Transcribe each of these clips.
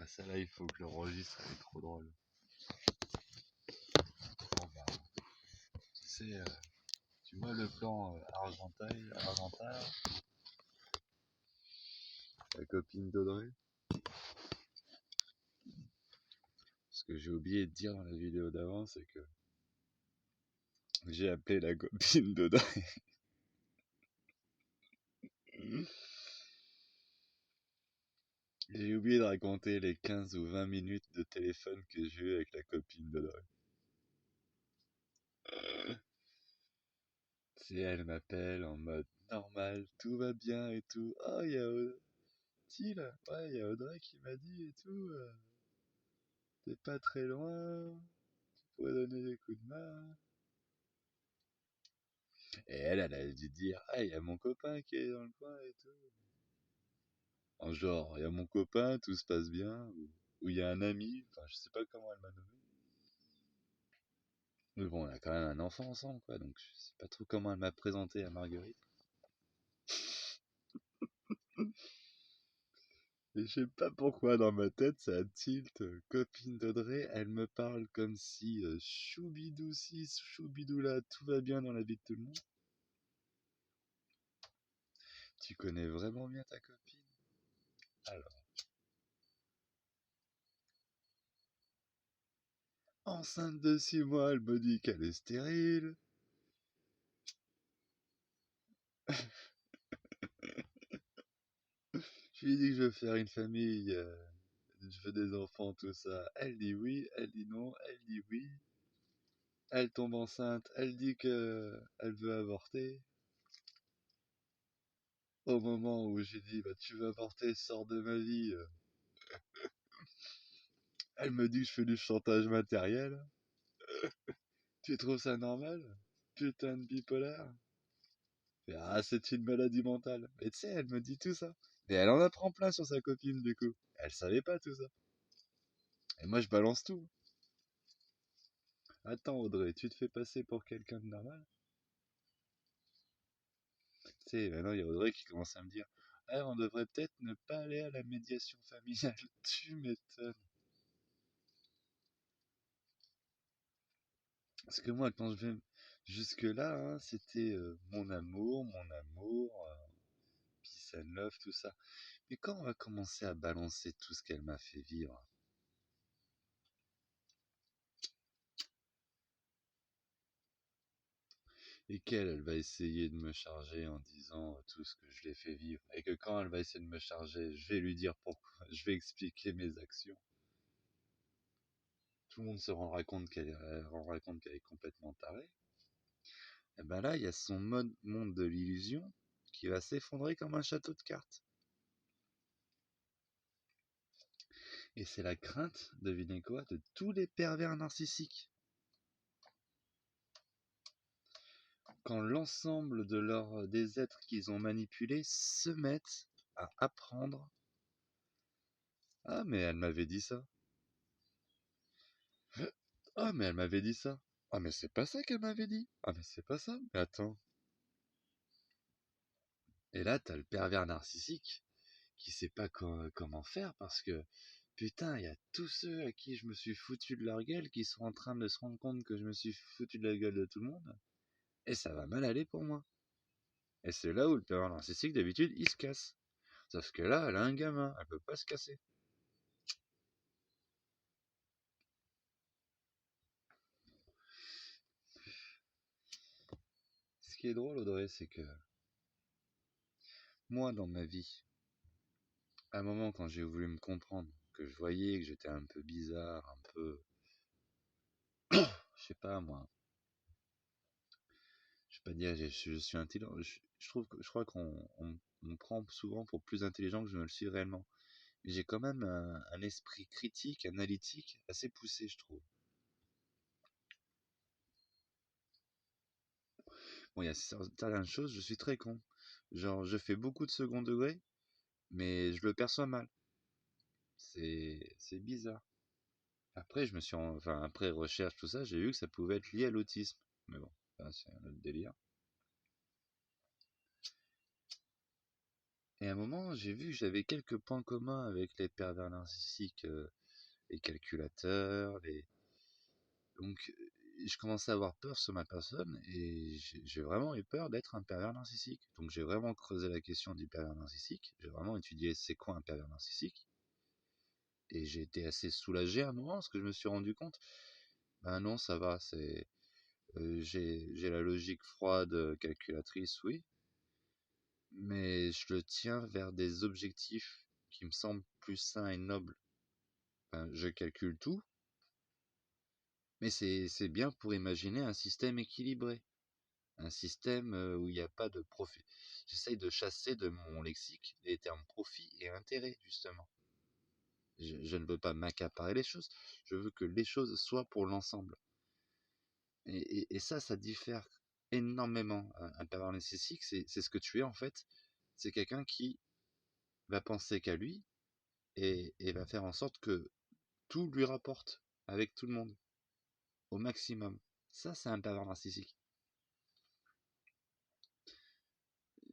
Ah, ça là, il faut que je l'enregistre, elle est trop drôle. Bon, bah, tu sais, tu vois le plan Argenteuil, la copine d'Audrey. Ce que j'ai oublié de dire dans la vidéo d'avant, c'est que j'ai appelé la copine d'Audrey. J'ai oublié de raconter les 15 ou 20 minutes de téléphone que j'ai eu avec la copine d'Audrey. C'est elle m'appelle en mode normal, tout va bien et tout. Oh, il y a ouais, il y a Audrey qui m'a dit et tout. T'es pas très loin, tu pourrais donner des coups de main. Et elle a dû dire, ah, il y a mon copain qui est dans le coin et tout. En genre, il y a mon copain, tout se passe bien, ou il y a un ami, enfin, je sais pas comment elle m'a nommé. Mais bon, on a quand même un enfant ensemble, quoi, donc je sais pas trop comment elle m'a présenté à Marguerite. Et je sais pas pourquoi dans ma tête ça tilt, copine d'Audrey, elle me parle comme si choubidou ci, choubidou là, tout va bien dans la vie de tout le monde. Tu connais vraiment bien ta copine? Alors, enceinte de 6 mois, elle me dit qu'elle est stérile. Je lui dis que je veux faire une famille, je veux des enfants, tout ça. Elle dit oui, elle dit non, elle dit oui. Elle tombe enceinte, elle dit que elle veut avorter. Au moment où j'ai dit, bah tu veux avorter, sors de ma vie. Elle me dit que je fais du chantage matériel. Tu trouves ça normal? Putain de bipolaire. Ah, c'est une maladie mentale. Mais tu sais, elle me dit tout ça. Et elle en apprend plein sur sa copine, du coup. Elle savait pas tout ça. Et moi, je balance tout. Attends, Audrey, tu te fais passer pour quelqu'un de normal? Tu sais, maintenant, il y a Audrey qui commence à me dire, ah, on devrait peut-être ne pas aller à la médiation familiale. Tu m'étonnes. Parce que moi, quand je vais jusque-là, hein, c'était mon amour, peace and love, tout ça. Mais quand on va commencer à balancer tout ce qu'elle m'a fait vivre, et qu'elle, elle va essayer de me charger en disant tout ce que je l'ai fait vivre, et que quand elle va essayer de me charger, je vais lui dire pourquoi, je vais expliquer mes actions. Tout le monde se rendra compte qu'elle est complètement tarée. Et ben là, il y a son monde de l'illusion qui va s'effondrer comme un château de cartes. Et c'est la crainte, devinez quoi, de tous les pervers narcissiques. Quand l'ensemble des êtres qu'ils ont manipulés se mettent à apprendre. Ah, mais elle m'avait dit ça. Ah, mais elle m'avait dit ça. Ah, mais c'est pas ça qu'elle m'avait dit. Ah, mais c'est pas ça. Mais attends. Et là, t'as le pervers narcissique qui sait pas comment faire parce que, putain, il y a tous ceux à qui je me suis foutu de leur gueule qui sont en train de se rendre compte que je me suis foutu de la gueule de tout le monde. Et ça va mal aller pour moi. Et c'est là où le pervers narcissique, d'habitude, il se casse. Sauf que là, elle a un gamin, elle peut pas se casser. Ce qui est drôle, Audrey, c'est que moi, dans ma vie, à un moment quand j'ai voulu me comprendre, que je voyais que j'étais un peu bizarre, un peu, je sais pas moi, je vais pas dire je suis intelligent, je crois qu'on me prend souvent pour plus intelligent que je ne le suis réellement. Mais j'ai quand même un esprit critique, analytique, assez poussé, je trouve. Bon, il y a certaines choses, je suis très con. Genre, je fais beaucoup de second degré, mais je le perçois mal. C'est bizarre. Après, enfin, après recherche, tout ça, j'ai vu que ça pouvait être lié à l'autisme. Mais bon, ça, c'est un autre délire. Et à un moment, j'ai vu que j'avais quelques points communs avec les pervers narcissiques, les calculateurs, donc je commençais à avoir peur sur ma personne et j'ai vraiment eu peur d'être un pervers narcissique. Donc j'ai vraiment creusé la question du pervers narcissique. J'ai vraiment étudié c'est quoi un pervers narcissique. Et j'ai été assez soulagé à un moment parce que je me suis rendu compte, ben non, ça va, j'ai la logique froide, calculatrice, oui, mais je le tiens vers des objectifs qui me semblent plus sains et nobles. Enfin, je calcule tout, mais c'est bien pour imaginer un système équilibré. Un système où il n'y a pas de profit. J'essaye de chasser de mon lexique les termes profit et intérêt, justement. Je ne veux pas m'accaparer les choses, je veux que les choses soient pour l'ensemble. Et ça diffère énormément. Un pervers narcissique, c'est ce que tu es en fait. C'est quelqu'un qui va penser qu'à lui et va faire en sorte que tout lui rapporte avec tout le monde, au maximum. Ça, c'est un pervers narcissique.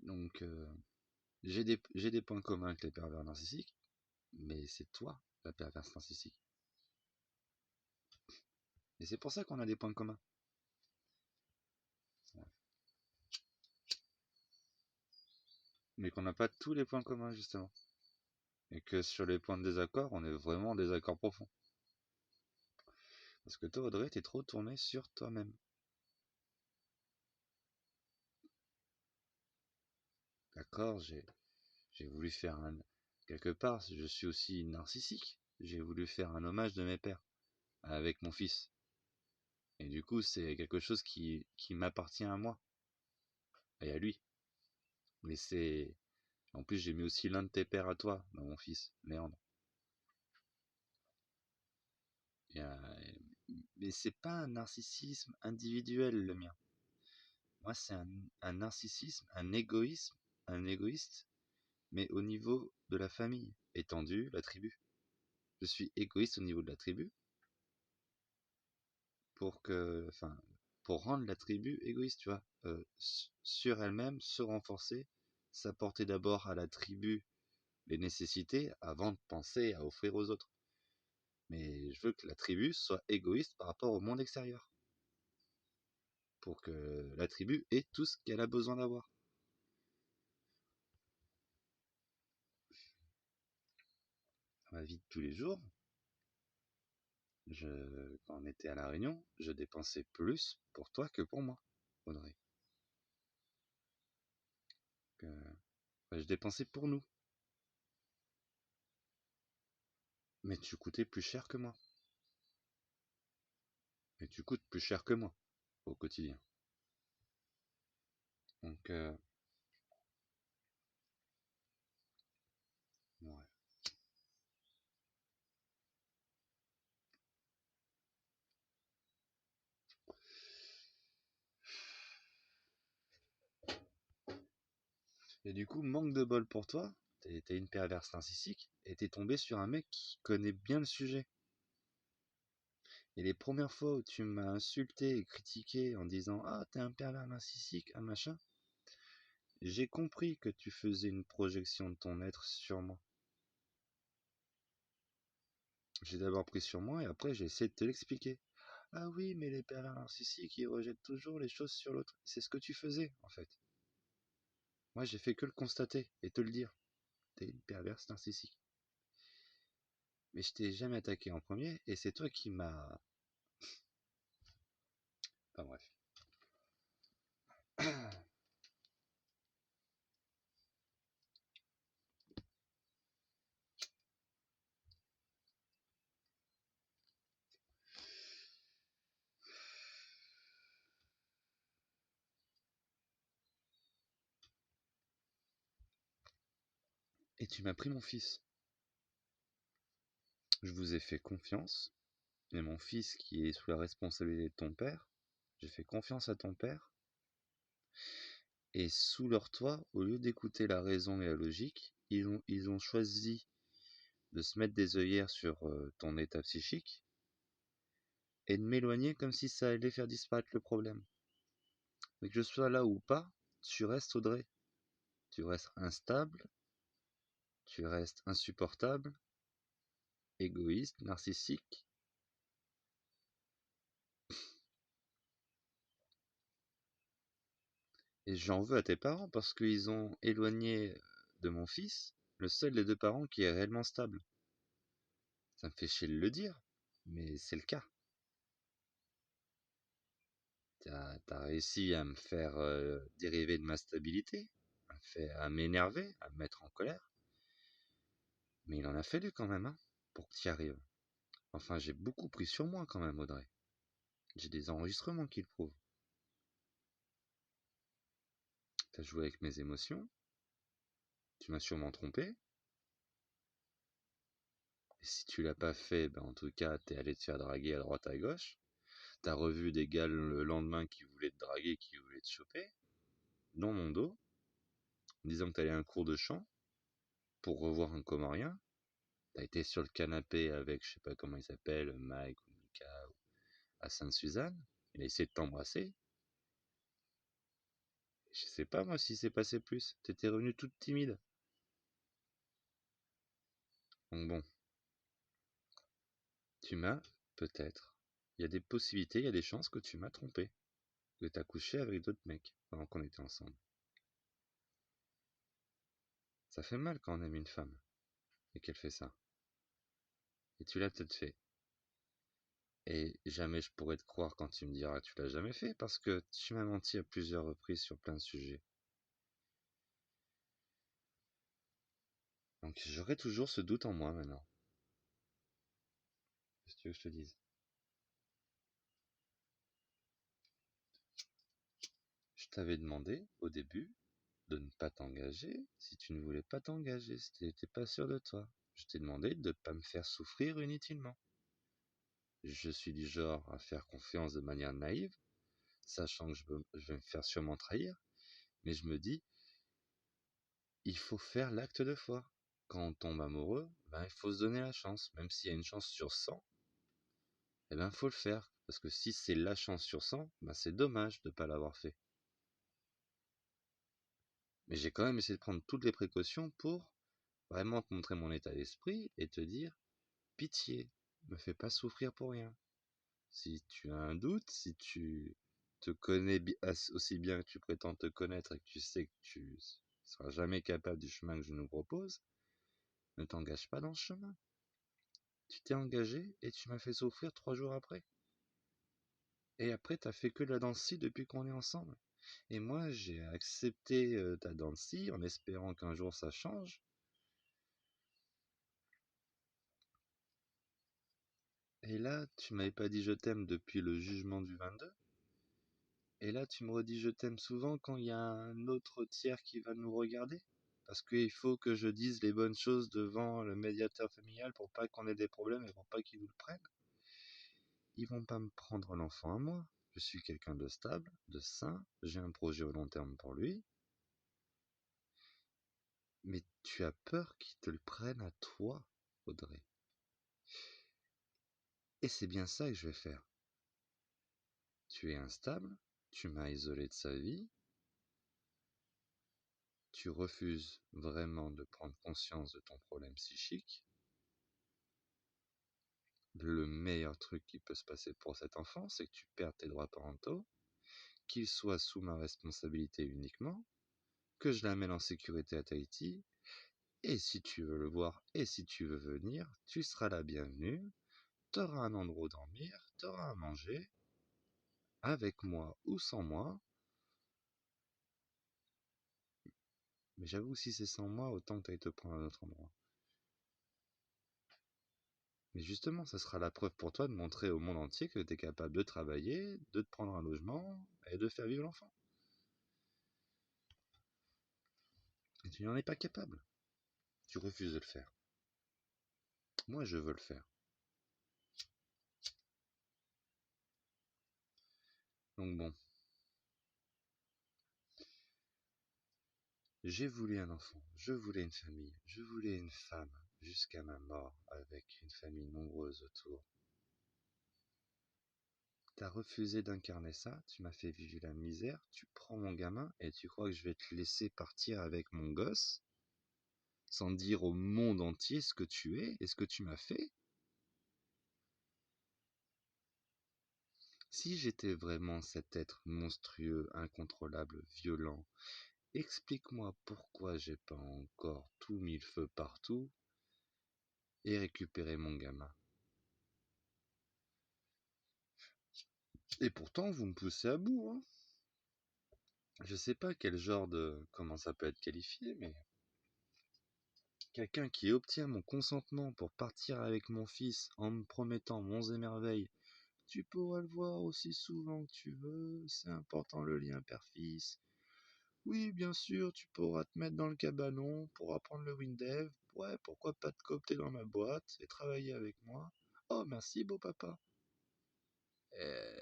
Donc, j'ai des points communs avec les pervers narcissiques, mais c'est toi, la perverse narcissique. Et c'est pour ça qu'on a des points communs. Mais qu'on n'a pas tous les points communs, justement. Et que sur les points de désaccord, on est vraiment en désaccord profond. Parce que toi, Audrey, t'es trop tourné sur toi-même. D'accord, j'ai voulu faire un... Quelque part, je suis aussi narcissique. J'ai voulu faire un hommage de mes pères avec mon fils. Et du coup, c'est quelque chose qui m'appartient à moi et à lui. Mais c'est... En plus, j'ai mis aussi l'un de tes pères à toi, dans mon fils, Léandre. Et, mais c'est pas un narcissisme individuel, le mien. Moi, c'est un narcissisme, un égoïste, mais au niveau de la famille, étendue, la tribu. Je suis égoïste au niveau de la tribu enfin, pour rendre la tribu égoïste, tu vois, sur elle-même, se renforcer, s'apporter d'abord à la tribu les nécessités avant de penser à offrir aux autres. Mais je veux que la tribu soit égoïste par rapport au monde extérieur, pour que la tribu ait tout ce qu'elle a besoin d'avoir. Dans ma vie de tous les jours, quand on était à la Réunion, je dépensais plus pour toi que pour moi, Audrey. Je dépensais pour nous. Mais tu coûtais plus cher que moi. Et tu coûtes plus cher que moi au quotidien. Donc, ouais. Et du coup, manque de bol pour toi, t'es une perverse narcissique, et t'es tombé sur un mec qui connaît bien le sujet. Et les premières fois où tu m'as insulté et critiqué en disant «Ah, t'es un pervers narcissique, un machin», j'ai compris que tu faisais une projection de ton être sur moi. J'ai d'abord pris sur moi et après j'ai essayé de te l'expliquer. Ah oui, mais les pervers narcissiques, ils rejettent toujours les choses sur l'autre. C'est ce que tu faisais, en fait. Moi, j'ai fait que le constater et te le dire. T'es une perverse narcissique. Mais je t'ai jamais attaqué en premier et c'est toi qui m'as... Enfin bref. Et tu m'as pris mon fils. Je vous ai fait confiance. Et mon fils qui est sous la responsabilité de ton père, j'ai fait confiance à ton père. Et sous leur toit, au lieu d'écouter la raison et la logique, ils ont choisi de se mettre des œillères sur ton état psychique et de m'éloigner comme si ça allait faire disparaître le problème. Mais que je sois là ou pas, tu restes Audrey. Tu restes instable Tu restes insupportable, égoïste, narcissique. Et j'en veux à tes parents parce qu'ils ont éloigné de mon fils le seul des deux parents qui est réellement stable. Ça me fait chier de le dire, mais c'est le cas. T'as réussi à me faire dériver de ma stabilité, à m'énerver, à me mettre en colère. Mais il en a fallu quand même, hein, pour que tu y arrives. Enfin, j'ai beaucoup pris sur moi quand même, Audrey. J'ai des enregistrements qui le prouvent. T'as joué avec mes émotions. Tu m'as sûrement trompé. Et si tu l'as pas fait, ben en tout cas, t'es allé te faire draguer à droite à gauche. T'as revu des gars le lendemain qui voulaient te draguer, qui voulaient te choper, dans mon dos, en disant que t'allais à un cours de chant pour revoir un Comorien. T'as été sur le canapé avec, je sais pas comment il s'appelle, Mike ou Mika, ou à Sainte-Suzanne. Il a essayé de t'embrasser. Je sais pas moi si c'est passé plus. T'étais revenue toute timide. Donc bon, tu m'as, peut-être, il y a des possibilités, il y a des chances que tu m'as trompé. Que t'as couché avec d'autres mecs pendant qu'on était ensemble. Ça fait mal quand on aime une femme et qu'elle fait ça. Et tu l'as peut-être fait. Et jamais je pourrais te croire quand tu me diras que tu l'as jamais fait parce que tu m'as menti à plusieurs reprises sur plein de sujets. Donc j'aurai toujours ce doute en moi maintenant. Qu'est-ce que tu veux que je te dise? Je t'avais demandé au début de ne pas t'engager si tu ne voulais pas t'engager, si tu n'étais pas sûr de toi. Je t'ai demandé de ne pas me faire souffrir inutilement. Je suis du genre à faire confiance de manière naïve, sachant que je vais me faire sûrement trahir, mais je me dis, il faut faire l'acte de foi. Quand on tombe amoureux, ben, il faut se donner la chance. Même s'il y a une chance sur 100, eh ben, faut le faire. Parce que si c'est la chance sur 100, ben, c'est dommage de ne pas l'avoir fait. Mais j'ai quand même essayé de prendre toutes les précautions pour vraiment te montrer mon état d'esprit et te dire, pitié, me fais pas souffrir pour rien. Si tu as un doute, si tu te connais aussi bien que tu prétends te connaître et que tu sais que tu seras jamais capable du chemin que je nous propose, ne t'engage pas dans ce chemin. Tu t'es engagé et tu m'as fait souffrir 3 jours après. Et après, t'as fait que de la danse depuis qu'on est ensemble. Et moi, j'ai accepté ta danse en espérant qu'un jour ça change. Et là, tu m'avais pas dit je t'aime depuis le jugement du 22. Et là, tu me redis je t'aime souvent quand il y a un autre tiers qui va nous regarder. Parce qu'il faut que je dise les bonnes choses devant le médiateur familial pour pas qu'on ait des problèmes et pour pas qu'ils nous le prennent. Ils vont pas me prendre l'enfant à moi. Je suis quelqu'un de stable, de sain, j'ai un projet au long terme pour lui. Mais tu as peur qu'ils te le prennent à toi, Audrey. Et c'est bien ça que je vais faire. Tu es instable, tu m'as isolé de sa vie, tu refuses vraiment de prendre conscience de ton problème psychique. Le meilleur truc qui peut se passer pour cet enfant, c'est que tu perdes tes droits parentaux, qu'il soit sous ma responsabilité uniquement, que je l'amène en sécurité à Tahiti, et si tu veux le voir et si tu veux venir, tu seras la bienvenue, t'auras un endroit où dormir, t'auras à manger, avec moi ou sans moi. Mais j'avoue, si c'est sans moi, autant que t'ailles te prendre à un autre endroit. Mais justement, ça sera la preuve pour toi de montrer au monde entier que t'es capable de travailler, de te prendre un logement et de faire vivre l'enfant. Et tu n'en es pas capable. Tu refuses de le faire. Moi, je veux le faire. Donc bon, j'ai voulu un enfant, je voulais une famille, je voulais une femme, jusqu'à ma mort, avec une famille nombreuse autour. T'as refusé d'incarner ça, tu m'as fait vivre la misère, tu prends mon gamin et tu crois que je vais te laisser partir avec mon gosse? sans dire au monde entier ce que tu es et ce que tu m'as fait? Si j'étais vraiment cet être monstrueux, incontrôlable, violent, explique-moi pourquoi j'ai pas encore tout mis le feu partout et récupéré mon gamin. Et pourtant, vous me poussez à bout, hein. Je sais pas quel genre de... comment ça peut être qualifié, mais... quelqu'un qui obtient mon consentement pour partir avec mon fils en me promettant monts et merveilles. Tu pourras le voir aussi souvent que tu veux, c'est important le lien père-fils. Oui, bien sûr, tu pourras te mettre dans le cabanon pour apprendre le WinDev. Ouais, pourquoi pas te coopter dans ma boîte et travailler avec moi. Oh, merci, beau papa. Euh,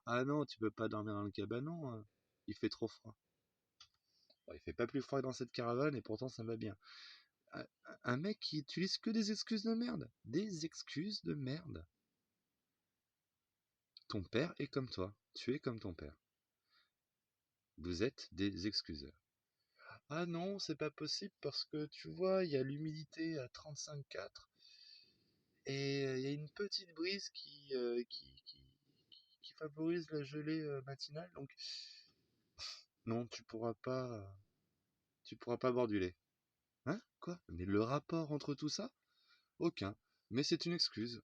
Ah non, tu peux pas dormir dans le cabanon, hein. Il fait trop froid. Bon, il fait pas plus froid que dans cette caravane et pourtant ça va bien. Un un mec qui utilise que des excuses de merde. Des excuses de merde. Ton père est comme toi. Tu es comme ton père. Vous êtes des excuseurs. Ah non, c'est pas possible parce que tu vois, il y a l'humidité à 35,4 et il y a une petite brise qui favorise la gelée matinale. Donc non, tu pourras pas boire du lait. Hein? Quoi? Mais le rapport entre tout ça? Aucun. Mais c'est une excuse.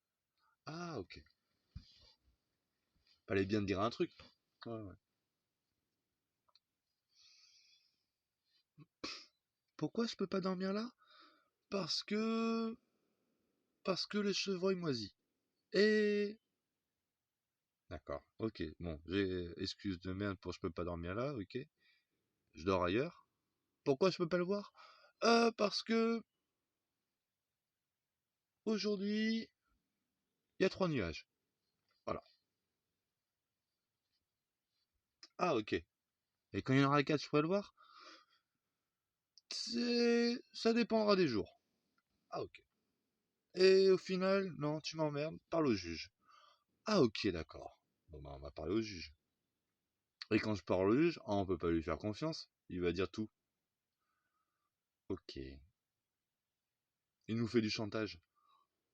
Ah, ok. Fallait bien te dire un truc. Ouais, ouais. Pourquoi je peux pas dormir là? Parce que... Parce que les chevreuils moisis. Et... D'accord, ok. Bon, j'ai excuse de merde pour je peux pas dormir là, ok. Je dors ailleurs. Pourquoi je peux pas le voir? Parce que... Aujourd'hui, il y a 3 nuages. Voilà. Ah, ok. Et quand il y en aura 4, je pourrai le voir? Ça dépendra des jours. Ah, ok. Et au final, non, tu m'emmerdes, parle au juge. Ah, ok, d'accord. Bon, bah, on va parler au juge. Et quand je parle au juge, on peut pas lui faire confiance. Il va dire tout. Ok. Il nous fait du chantage.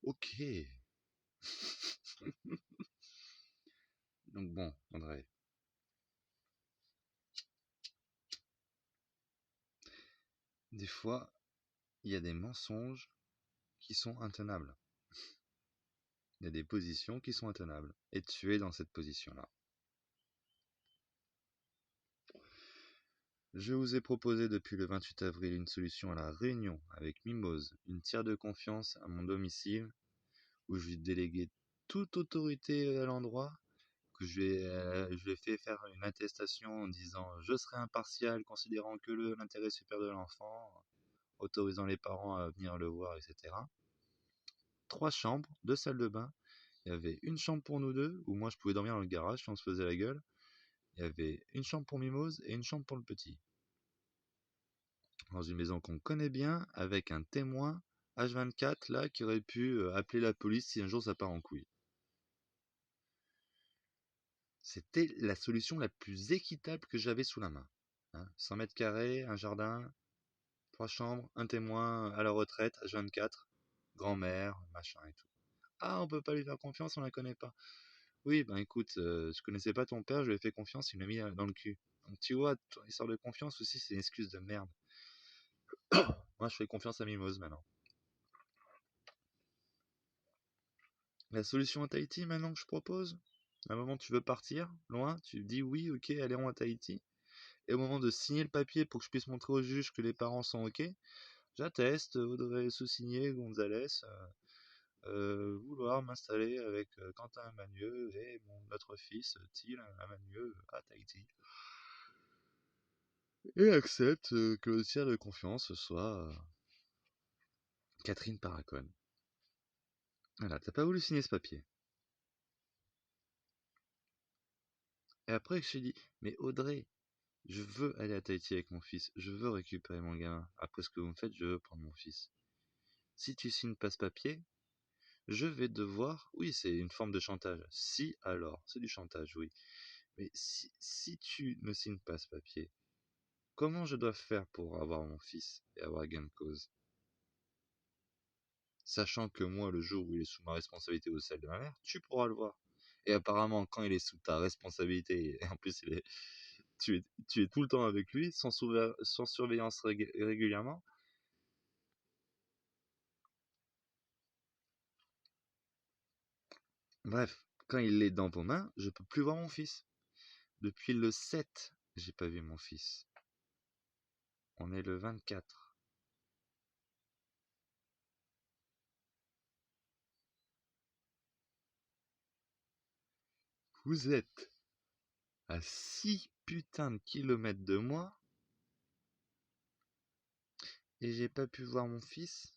Ok. Donc bon, André. Des fois, il y a des mensonges qui sont intenables. Il y a des positions qui sont intenables. Et tu es dans cette position-là. Je vous ai proposé depuis le 28 avril une solution à la réunion avec Mimose, une tiers de confiance à mon domicile, où je lui ai délégué toute autorité à l'endroit, que je lui ai fait faire une attestation en disant je serai impartial, considérant que l'intérêt supérieur de l'enfant, autorisant les parents à venir le voir, etc. 3 chambres, 2 salles de bain. Il y avait une chambre pour nous deux, où moi je pouvais dormir dans le garage si on se faisait la gueule. Il y avait une chambre pour Mimose et une chambre pour le petit. Dans une maison qu'on connaît bien, avec un témoin H24 là qui aurait pu appeler la police si un jour ça part en couille. C'était la solution la plus équitable que j'avais sous la main. Hein, 100 mètres carrés, un jardin, 3 chambres, un témoin à la retraite, H24, grand-mère, machin et tout. Ah, on peut pas lui faire confiance, on la connaît pas. Oui, ben écoute, je connaissais pas ton père, je lui ai fait confiance, il m'a mis dans le cul. Donc tu vois, ton histoire de confiance aussi, c'est une excuse de merde. Moi, je fais confiance à Mimose maintenant. La solution à Tahiti maintenant que je propose, à un moment tu veux partir, loin, tu dis oui, ok, allons à Tahiti. Et au moment de signer le papier pour que je puisse montrer au juge que les parents sont ok, j'atteste, Audrey Sousigné Gonzalez, vouloir m'installer avec Quentin Amagneux et notre fils Thiel Amagneux à Tahiti. Et accepte que le tiers de confiance soit Catherine Paracone. Voilà, t'as pas voulu signer ce papier. Et après, je t'ai dit, mais Audrey, je veux aller à Tahiti avec mon fils, je veux récupérer mon gamin. Après ce que vous me faites, je veux prendre mon fils. Si tu signes pas ce papier, je vais devoir... Oui, c'est une forme de chantage. Si, alors, c'est du chantage, oui. Mais si tu ne signes pas ce papier, Comment je dois faire pour avoir mon fils et avoir gain de cause? Sachant que moi, le jour où il est sous ma responsabilité ou celle de ma mère, tu pourras le voir. Et apparemment, quand il est sous ta responsabilité, et en plus tu es tout le temps avec lui, sans surveillance régulièrement. Bref, quand il est dans vos mains, je peux plus voir mon fils. Depuis le 7, j'ai pas vu mon fils. On est le 24. Vous êtes à 6 putains de kilomètres de moi et j'ai pas pu voir mon fils.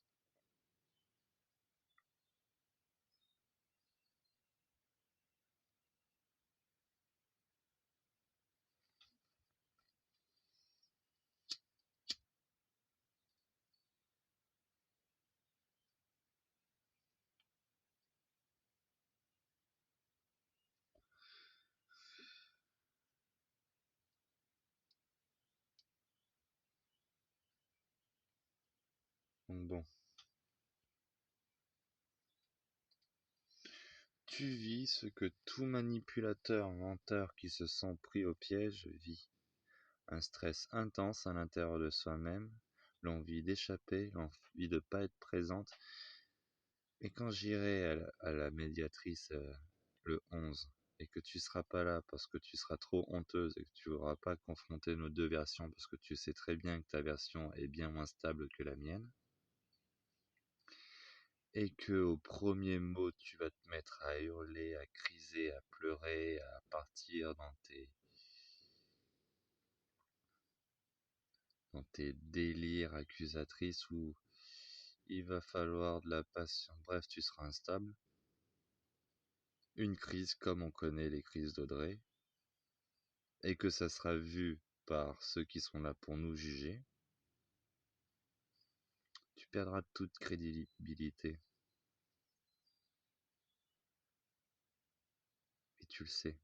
Donc bon, tu vis ce que tout manipulateur menteur qui se sent pris au piège vit. Un stress intense à l'intérieur de soi-même, l'envie d'échapper, l'envie de ne pas être présente. Et quand j'irai à la médiatrice le 11 et que tu seras pas là parce que tu seras trop honteuse et que tu n'auras pas confronté nos deux versions parce que tu sais très bien que ta version est bien moins stable que la mienne, et que au premier mot tu vas te mettre à hurler, à criser, à pleurer, à partir dans tes délires accusatrices où il va falloir de la patience, bref, tu seras instable. Une crise comme on connaît les crises d'Audrey, et que ça sera vu par ceux qui sont là pour nous juger, tu perdras toute crédibilité. Et tu le sais.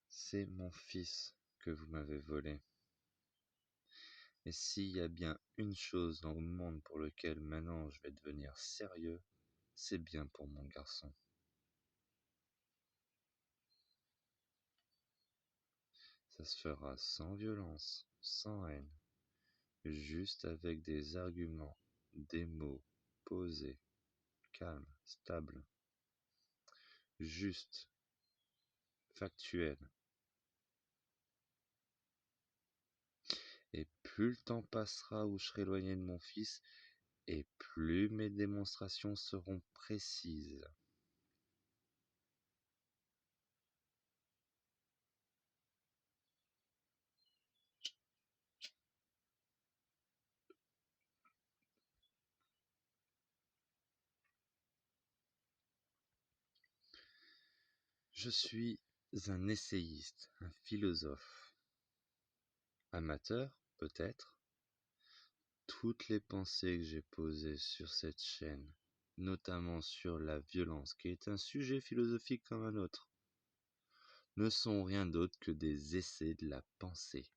C'est mon fils que vous m'avez volé. Et s'il y a bien une chose dans le monde pour laquelle maintenant je vais devenir sérieux, c'est bien pour mon garçon. Ça se fera sans violence, sans haine, juste avec des arguments, des mots posés, calmes, stables, justes, factuels. Et plus le temps passera où je serai éloigné de mon fils, et plus mes démonstrations seront précises. Je suis un essayiste, un philosophe. Amateur, peut-être. Toutes les pensées que j'ai posées sur cette chaîne, notamment sur la violence, qui est un sujet philosophique comme un autre, ne sont rien d'autre que des essais de la pensée.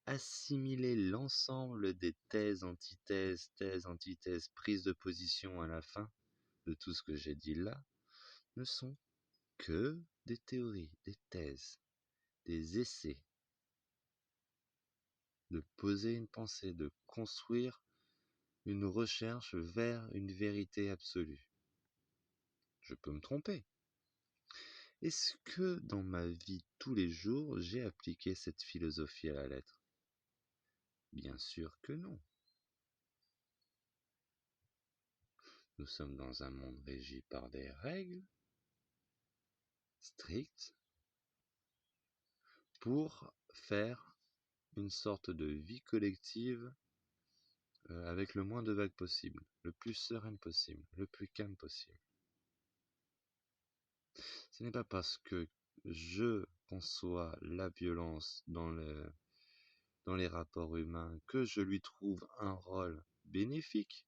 Assimiler l'ensemble des thèses, antithèses, prises de position à la fin de tout ce que j'ai dit là, ne sont que des théories, des thèses, des essais de poser une pensée, de construire une recherche vers une vérité absolue. Je peux me tromper. Est-ce que dans ma vie tous les jours, j'ai appliqué cette philosophie à la lettre? Bien sûr que non. Nous sommes dans un monde régi par des règles strictes pour faire une sorte de vie collective avec le moins de vagues possible, le plus sereine possible, le plus calme possible. Ce n'est pas parce que je conçois la violence dans les rapports humains que je lui trouve un rôle bénéfique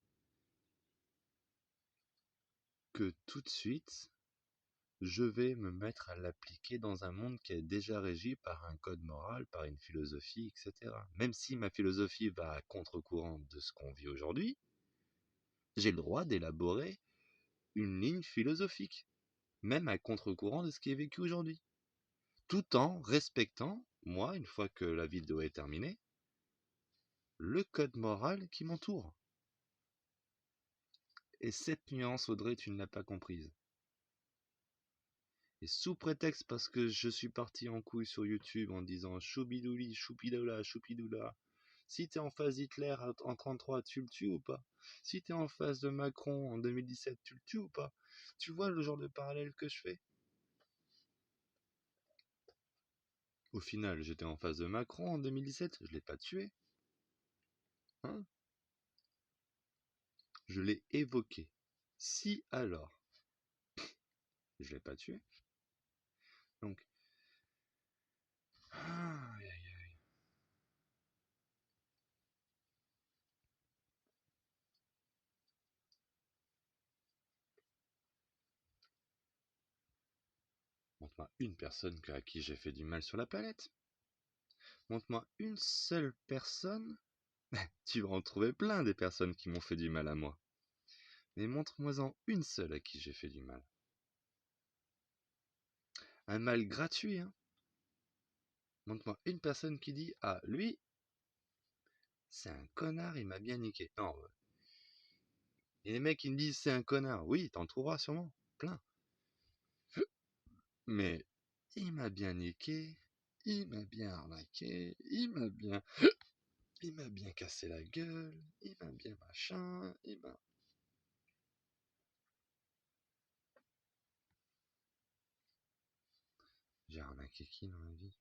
que tout de suite, je vais me mettre à l'appliquer dans un monde qui est déjà régi par un code moral, par une philosophie, etc. Même si ma philosophie va à contre-courant de ce qu'on vit aujourd'hui, j'ai le droit d'élaborer une ligne philosophique, même à contre-courant de ce qui est vécu aujourd'hui, tout en respectant, moi, une fois que la vidéo est terminée, le code moral qui m'entoure. Et cette nuance, Audrey, tu ne l'as pas comprise. Et sous prétexte parce que je suis parti en couille sur YouTube en disant choubidouli, choupidoula, choupidoula, si t'es en face d'Hitler en 33, tu le tues ou pas? Si t'es en face de Macron en 2017, tu le tues ou pas? Tu vois le genre de parallèle que je fais? Au final, j'étais en face de Macron en 2017, je l'ai pas tué. Hein? Je l'ai évoqué. Si alors, je l'ai pas tué. Donc, aïe, aïe, aïe. Montre-moi une personne à qui j'ai fait du mal sur la planète. Montre-moi une seule personne. Tu vas en trouver plein des personnes qui m'ont fait du mal à moi. Mais montre-moi-en une seule à qui j'ai fait du mal. Un mal gratuit, hein. Montre-moi une personne qui dit ah, lui, c'est un connard, il m'a bien niqué. Non, il y a des mecs qui me disent c'est un connard. Oui, t'en trouveras sûrement. Plein. Mais il m'a bien niqué. Il m'a bien arnaqué. Il m'a bien cassé la gueule. Il m'a bien machin. Il m'a. J'ai arnaqué qui dans ma vie?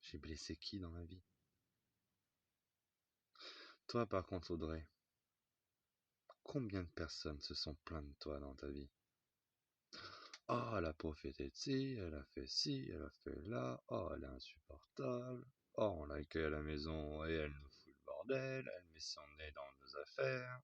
J'ai blessé qui dans ma vie? Toi, par contre, Audrey, combien de personnes se sont plaintes de toi dans ta vie? Oh, elle a profité de ci, elle a fait ci, elle a fait là, oh, elle est insupportable, oh, on l'accueille à la maison et elle nous fout le bordel, elle met son nez dans nos affaires.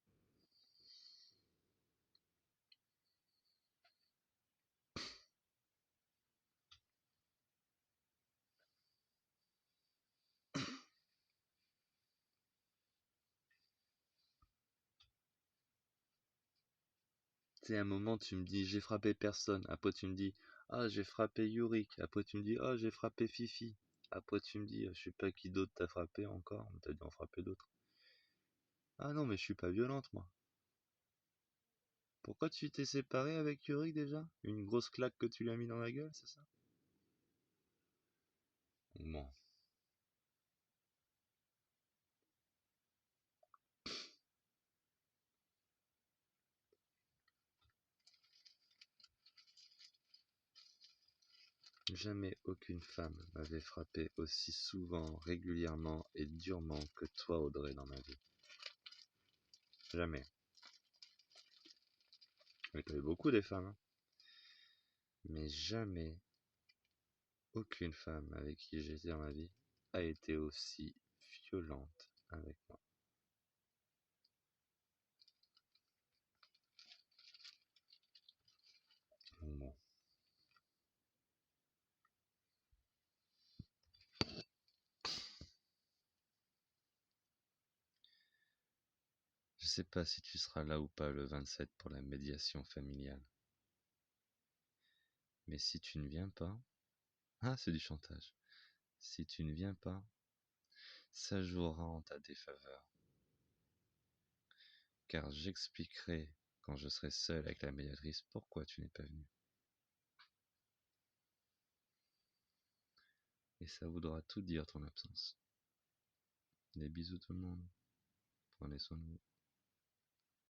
Tu sais, à un moment, tu me dis, j'ai frappé personne. Après, tu me dis, ah, j'ai frappé Yurik. Après, tu me dis, ah, j'ai frappé Fifi. Après, tu me dis, je sais pas qui d'autre t'a frappé encore. On t'a dit en frapper d'autres. Ah non, mais je suis pas violente, moi. Pourquoi tu t'es séparé avec Yurik déjà? Une grosse claque que tu lui as mis dans la gueule, c'est ça? Bon. Jamais aucune femme m'avait frappé aussi souvent, régulièrement et durement que toi, Audrey, dans ma vie. Jamais. Mais t'as eu beaucoup des femmes, hein. Mais jamais aucune femme avec qui j'étais dans ma vie a été aussi violente avec moi. Bon. Je sais pas si tu seras là ou pas le 27 pour la médiation familiale. Mais si tu ne viens pas... Ah, c'est du chantage. Si tu ne viens pas, ça jouera en ta défaveur. Car j'expliquerai, quand je serai seul avec la médiatrice, pourquoi tu n'es pas venu. Et ça voudra tout dire ton absence. Des bisous tout le monde. Prenez soin de vous.